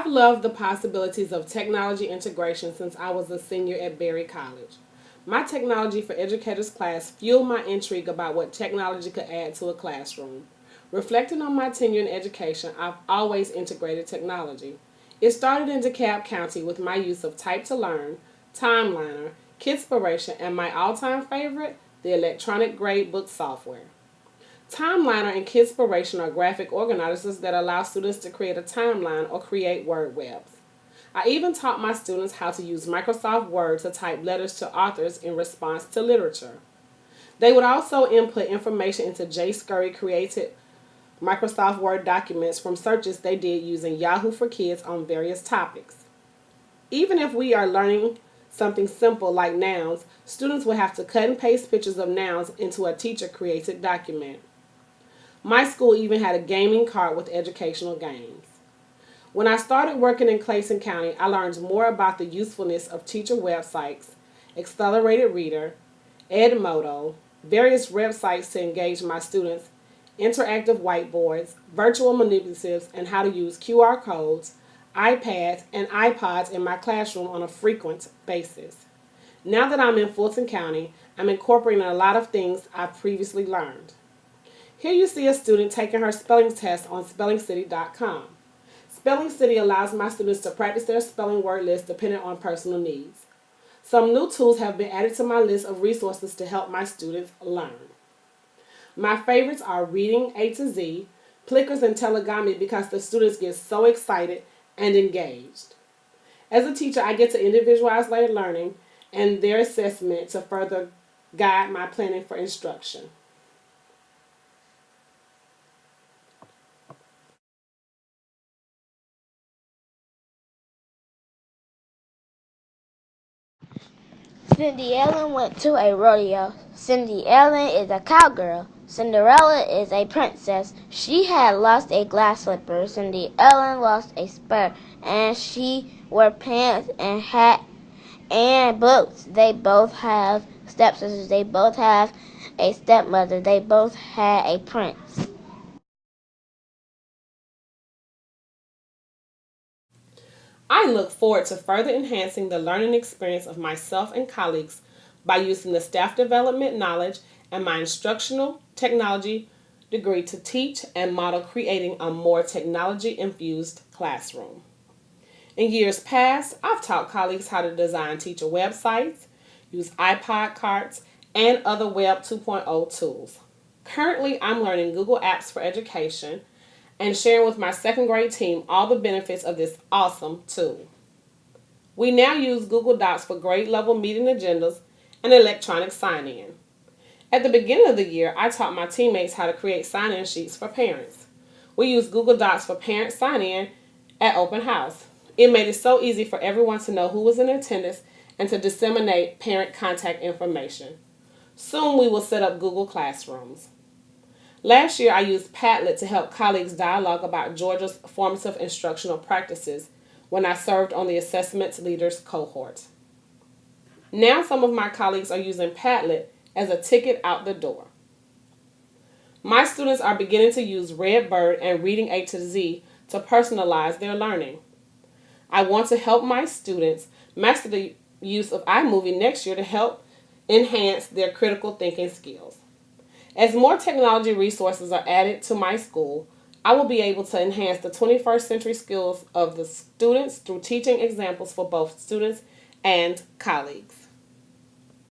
I've loved the possibilities of technology integration since I was a senior at Berry College. My Technology for Educators class fueled my intrigue about what technology could add to a classroom. Reflecting on my tenure in education, I've always integrated technology. It started in DeKalb County with my use of Type to Learn, Timeliner, Kidspiration, and my all-time favorite, the electronic gradebook software. Timeliner and Kidspiration are graphic organizers that allow students to create a timeline or create word webs. I even taught my students how to use Microsoft Word to type letters to authors in response to literature. They would also input information into J. Scurry created Microsoft Word documents from searches they did using Yahoo for Kids on various topics. Even if we are learning something simple like nouns, students will have to cut and paste pictures of nouns into a teacher created document. My school even had a gaming cart with educational games. When I started working in Clayton County, I learned more about the usefulness of teacher websites, Accelerated Reader, Edmodo, various websites to engage my students, interactive whiteboards, virtual manipulatives, and how to use QR codes, iPads, and iPods in my classroom on a frequent basis. Now that I'm in Fulton County, I'm incorporating a lot of things I've previously learned. Here you see a student taking her spelling test on spellingcity.com. Spelling City allows my students to practice their spelling word list depending on personal needs. Some new tools have been added to my list of resources to help my students learn. My favorites are Reading A to Z, Plickers, and Telegami because the students get so excited and engaged. As a teacher, I get to individualize their learning and their assessment to further guide my planning for instruction. Cindy Ellen went to a rodeo. Cindy Ellen is a cowgirl. Cinderella is a princess. She had lost a glass slipper. Cindy Ellen lost a spur. And she wore pants and hat and boots. They both have stepsisters. They both have a stepmother. They both had a prince. I look forward to further enhancing the learning experience of myself and colleagues by using the staff development knowledge and my instructional technology degree to teach and model creating a more technology-infused classroom. In years past, I've taught colleagues how to design teacher websites, use iPod carts, and other Web 2.0 tools. Currently, I'm learning Google Apps for Education and sharing with my second grade team all the benefits of this awesome tool. We now use Google Docs for grade level meeting agendas and electronic sign-in. At the beginning of the year, I taught my teammates how to create sign-in sheets for parents. We use Google Docs for parent sign-in at open house. It made it so easy for everyone to know who was in attendance and to disseminate parent contact information. Soon we will set up Google Classrooms. Last year, I used Padlet to help colleagues dialogue about Georgia's formative instructional practices when I served on the Assessments Leaders cohort. Now some of my colleagues are using Padlet as a ticket out the door. My students are beginning to use Redbird and Reading A to Z to personalize their learning. I want to help my students master the use of iMovie next year to help enhance their critical thinking skills. As more technology resources are added to my school, I will be able to enhance the 21st century skills of the students through teaching examples for both students and colleagues.